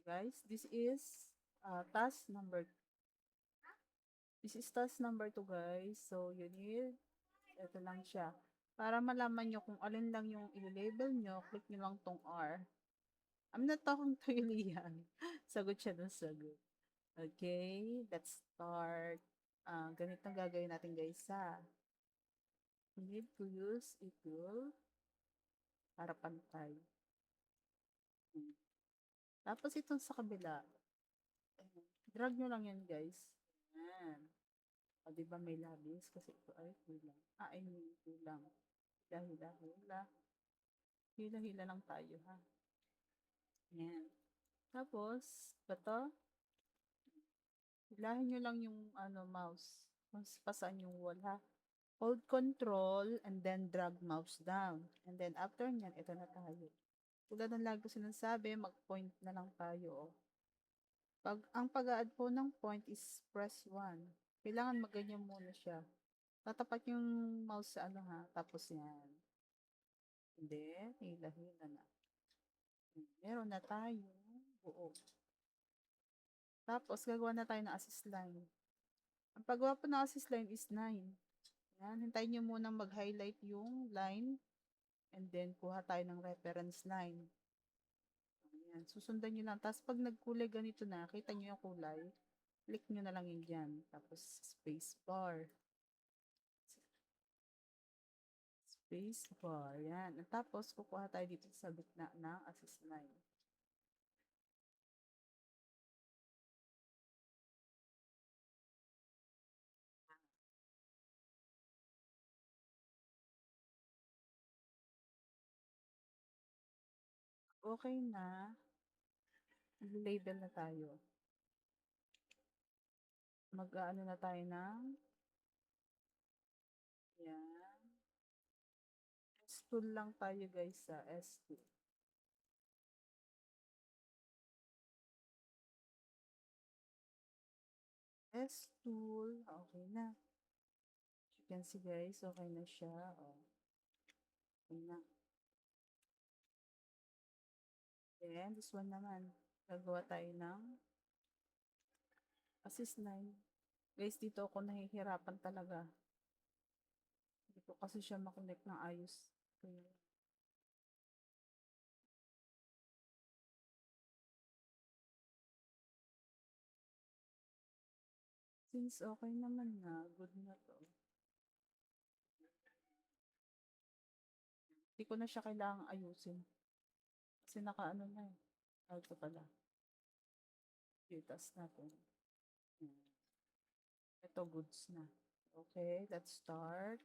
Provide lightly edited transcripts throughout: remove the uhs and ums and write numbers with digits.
Guys, this is task number 2 guys. So, you need, ito lang siya. Para malaman nyo kung alin lang yung i-label nyo, click nyo lang tong R. I'm not talking to you, Lian. Sagot siya ng sagot. Okay, let's start. Ganito ang gagawin natin guys sa you need to use a tool para pantay. Tapos itong sa kabila, drag nyo lang yan guys. Yan. O, diba may labis? Kasi ito ay kulang. Ay, may kulang. Hila, hila, hila. Hila, hila lang tayo, ha? Yan. Tapos, bato, hilahin nyo lang yung mouse. Kung saan yung wall, ha? Hold control and then drag mouse down. And then after nyan, ito na tayo. Tulad ng lagi ko sinasabi, mag-point na lang tayo. Oh. Ang pag-add po ng point is press 1. Kailangan maganyan muna siya. Tatapat yung mouse sa ha. Tapos yan. Hindi, hila-hila na. Meron na tayo buo. Tapos, gagawa na tayo ng assist line. Ang paggawa po ng assist line is 9. Yan, hintayin nyo munang mag-highlight yung line. And then, kuha tayo ng reference line. Ayan, susundan nyo lang. Tapos, pag nagkulay ganito na, kita nyo yung kulay, click nyo na lang yun dyan. Tapos, space bar. Space bar. Yan. At tapos, kukuha tayo dito sa gitna ng assist line. Okay na. Label na tayo. Mag-ano na tayo ng yan. S-tool lang tayo guys sa S2. S-tool. Okay na. You can see guys, okay na siya. Oh. Okay na. Then, this one naman. Gagawa tayo ng assist line. Guys, dito ako nahihirapan talaga. Dito kasi siya makonect ng ayos. Kaya, since okay naman na, good na to. Hindi ko na siya kailangang ayusin. Kasi nakaano na eh. Ito pala. Itas natin. Ito goods na. Okay, let's start.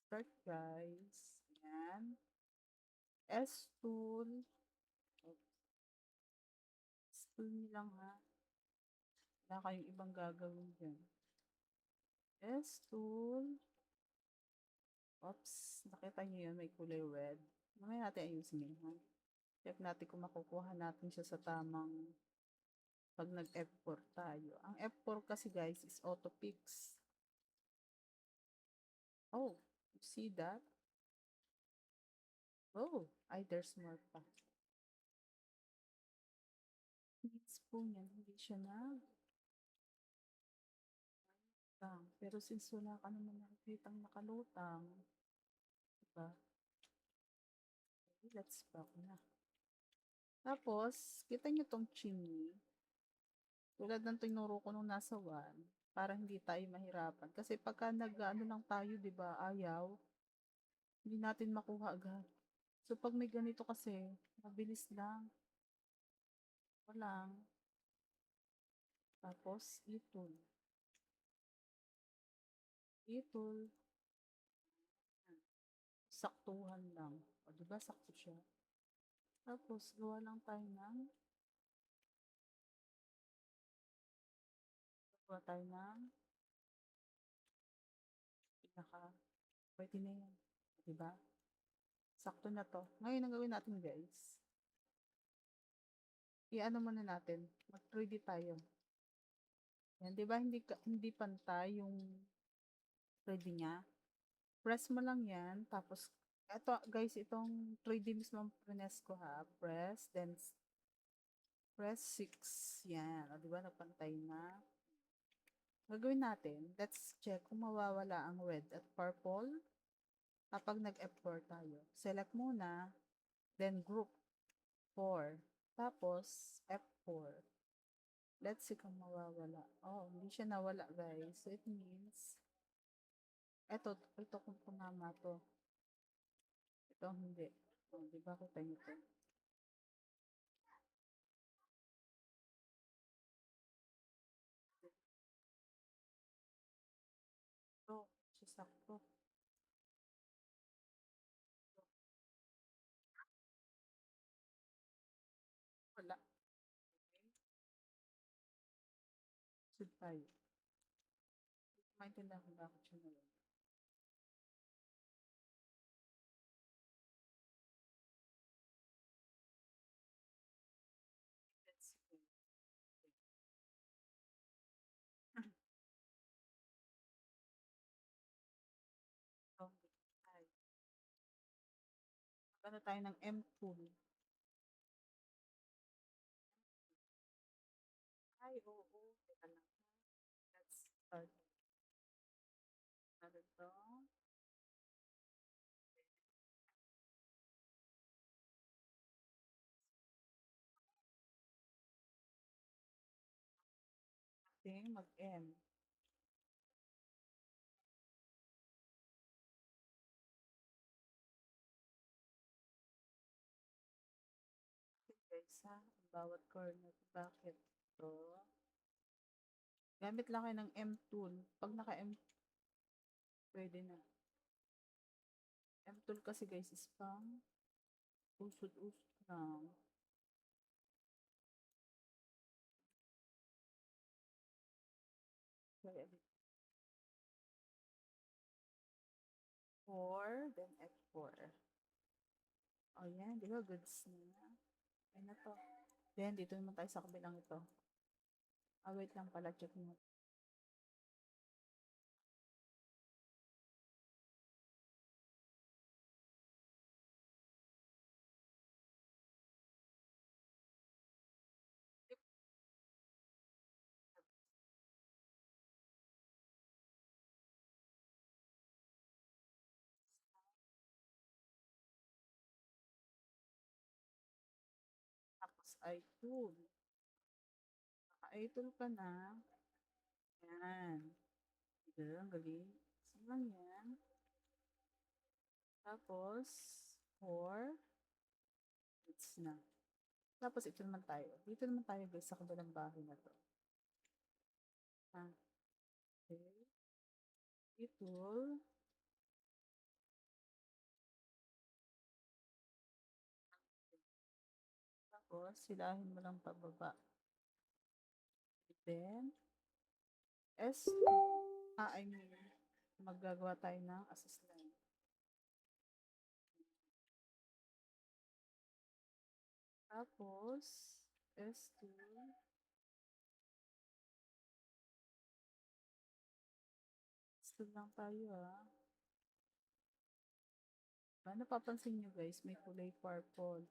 Start guys. Yan. S-tool. S-tool nyo lang ha. Wala kayong ibang gagawin dyan. S-tool. Oops. Nakita nyo yun, may kulay red. Mamaya natin ayusin yun ha. Check natin kung makukuha natin siya sa tamang pag nag-F4 tayo. Ang F4 kasi guys is auto fix. Oh, you see that? Oh, ay there's more pa. Needs po niyan, hindi siya na pero since wala ka naman nakikitang nakalutang, diba? Okay, let's back na. Tapos, kita nyo tong chimney. Tulad ng tinuro ko nung nasa 1, para hindi tayo mahirapan. Kasi pagka nag-ano lang tayo, diba, ayaw, hindi natin makuha agad. So, pag may ganito kasi, mabilis lang. Walang. Tapos, itol. Itol. Saktuhan lang. O, diba, sakto siya. Tapos, gawa lang tayo ng pinaka, pwede na yan. Diba? Sakto na to. Ngayon, ang gawin natin guys, i-ano muna natin, mag 3D tayo. Yan, diba hindi pantay yung 3D niya? Press mo lang yan, tapos Eto guys, itong 3D mismo ang prines ko ha. Press, then press 6. Yan. O, diba napantay na? Gagawin natin, let's check kung mawawala ang red at purple kapag nag-F4 tayo. Select muna, then group 4. Tapos, F4. Let's see kung mawawala. Oh, hindi siya nawala guys. So, it means, ito kung punama to. Ito hindi. Oh, diba kita nyo to? Ito, sasakto. Wala. Sud tayo. Maintindihan kung bakit siya nawala. Let's see. Oh, tayo. Magano tayo ng M tool. Ay, oo. Teka lang. Let's start. Ano to? Okay, mag-M. Okay, guys, ha? Ang bawat corner. Bakit to? Gamit lang kayo ng M tool. Pag naka-M, pwede na. M tool kasi guys is pang usod-usod lang. Try ulit. 4, then F4. O yan, di ba? Goods na. Ay na to. Then, dito naman tayo sa kabilang ito. Ah, wait lang pala. Check mo. Tapos, I-tool. Naka-I-tool ka na. Yan. Diba? Ang galing. Saan lang yan? Tapos, 4. It's na. Tapos, ito naman tayo. Dito naman tayo guys sa kabilang bahay na to. Ah, okay. I-tool. Tapos, silahin mo lang pababa. Then, S2. I mean, maggagawa tayo ng assist line. Tapos, S2. S2 lang tayo ha. Napapansin nyo guys, may kulay purple.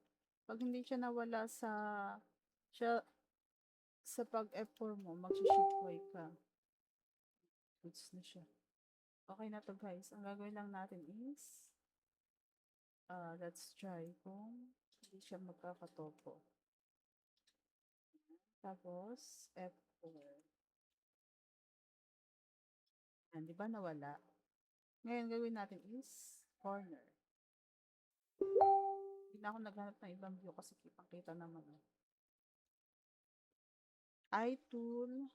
Pag hindi siya nawala siya, sa pag-F4 mo, mag-shift Y ka. Goods na siya. Okay na to guys. Ang gagawin lang natin is, let's try kung hindi siya magkakatopo. Tapos, F4. Yan, di ba nawala? Ngayon, gagawin natin is corner. Hindi na ako naghanap ng ibang view kasi kitang-kita naman. I-tool.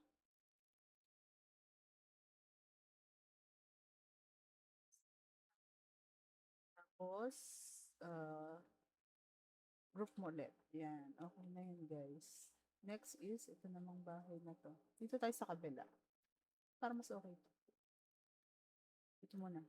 Tapos, group mo ulit. Yan. Okay na yun, guys. Next is, ito namang bahay na to. Dito tayo sa kabila. Para mas okay. Ito muna.